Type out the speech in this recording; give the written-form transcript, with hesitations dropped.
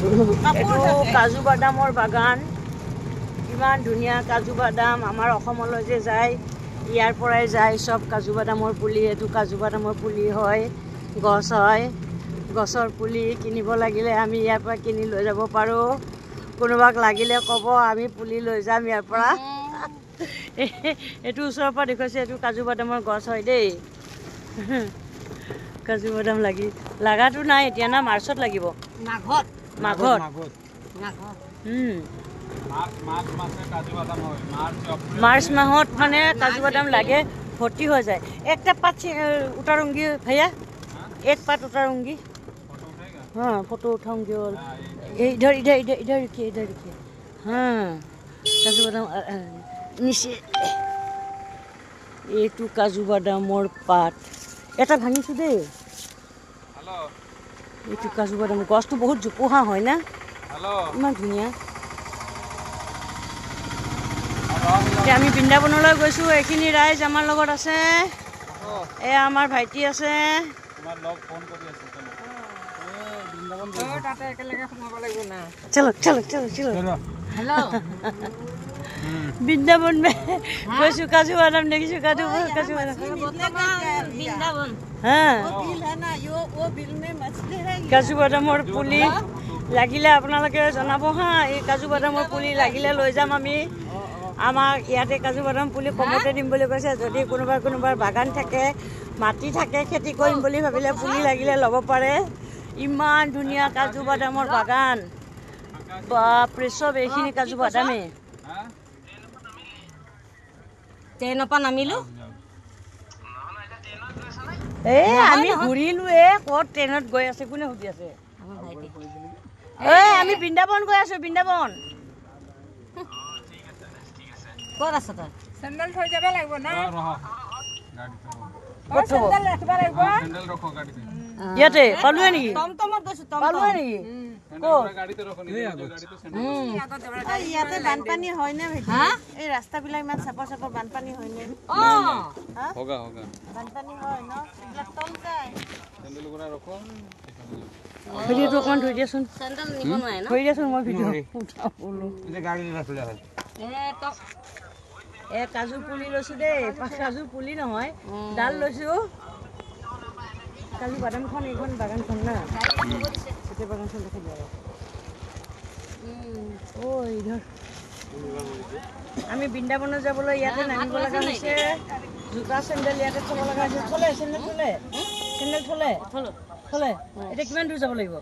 কাজু বাদামৰ বাগান ইমান ধুনীয়া কাজু বাদাম আমাৰ অসমলৈ যে যায় ইয়াৰ পৰাই যায় সব কাজু বাদামৰ পুলি এটো কাজু বাদামৰ পুলি হয় গছ হয় গছৰ পুলি কিনিব লাগিলে আমি ইয়াৰ পৰা কিনি লৈ যাব পাৰো কোনোবাক লাগিলে ক'ব আমি পুলি লৈ যাম ইয়াৰ পৰা এটো ওচৰৰ পৰা দেখুৱাইছে এটো কাজু বাদামৰ গছ হয় দেই কাজু বাদাম লাগাটো নাই এতিয়া না মাৰ্চত লাগিব মাঘত मार्च माहत माने काजू बादाम लागे भर्ती हो जाए एक पात उतारूंगी भैया एक पात उतारूंगी हाँ फोटो उठाऊंगी और इधर इधर इधर इधर रखिए हाँ काजू बादाम नीचे ये तो काजू बादामर पात এটা ভাঙিছো দে হ্যালো এই তো কাজু বাদাম গছটো বহুত জোপোহা হয় না হ্যালো ইমান ধুনিয়া আমি বৃন্দাবনলৈ গৈছো এখিনি ৰাইজ আমাৰ লগত আছে এ আমাৰ ভাইটি আছে তোমাৰ লগ ফোন কৰি আছে বৃন্দাবন তাতে একেলগে সোমাব লাগিব না চলো চলো চলো চলো হেল্ল বৃন্দাবন মে গৈছো কাজু বাদাম দেখিছো কাজু বাদাম বৃন্দাবন হ্যাঁ वो बिल है ना वो बिल में मछली है কাজু বাদামৰ পুলি লাগিলে আপোনালোকে জনাব হা এই কাজু বাদামৰ পুলি লাগিলে লৈ যাম আমি আমাৰ ইয়াতে কাজু বাদাম পুলি কমতে দিম বুলি কৈছে যদি কোনোবাৰ বাগান থাকে মাটি থাকে খেতি কৰিম বুলি ভাবিলে পুলি লাগিলে ল'ব পাৰে ইমান ধুনীয়া কাজু বাদামৰ বাগান বাপৰে সব এইখিনি কাজু বাদামে ট্ৰেইনপা নামিলো এ আমি ঘুৰিলো ক'ত ট্ৰেইনত গৈ আছে কোনে সুধি আছে আমাৰ ভাইটি আমি বৃন্দাবন গৈ আছো বৃন্দাবন ক'ত আছে তই চেণ্ডেল থৈ যাব লাগিব না গাড়ী চেণ্ডেল ৰাখিব লাগিব চেণ্ডেল ৰখো গাড়ীতে ইয়াতে পালুৱে নেকি টমটমত গৈছো পালুৱে নেকি গাড়ীতে ৰখো নি গাড়ীতে চেণ্ডেল ইয়াতে বানপানী হয় না ভাইটি এই ৰাস্তাবিলাক ইমান চাপৰ বানপানী হয় নে হোগা বানপানী হয় ন এইবিলাক তল যায় চেণ্ডেল গুৰা ৰখো ভিডিওটো অকমান ধৰি দিয়াচোন চেণ্ডেল নিব নোৱাৰে ন ধৰি দিয়াচোন মই ভিডিও উঠাও বোলো এই গাড়ী ৰাখিলে হয় এ কাজু পুলি লৈছো দেই কাজু পুলি নহয় ডাল লৈছো কাজু বাদামখন এইখন বাগানখন না গোটেই বাগানখন দেখি যাব ও ইধৰ আমি বৃন্দাবনত যাবলৈ ইয়াতে নামিব লগা হৈছে জোতা চেণ্ডেল ইয়াতে থ'ব লগা হৈছে চেণ্ডেল থ'লে এতিয়া কিমান দূৰ যাব লাগিব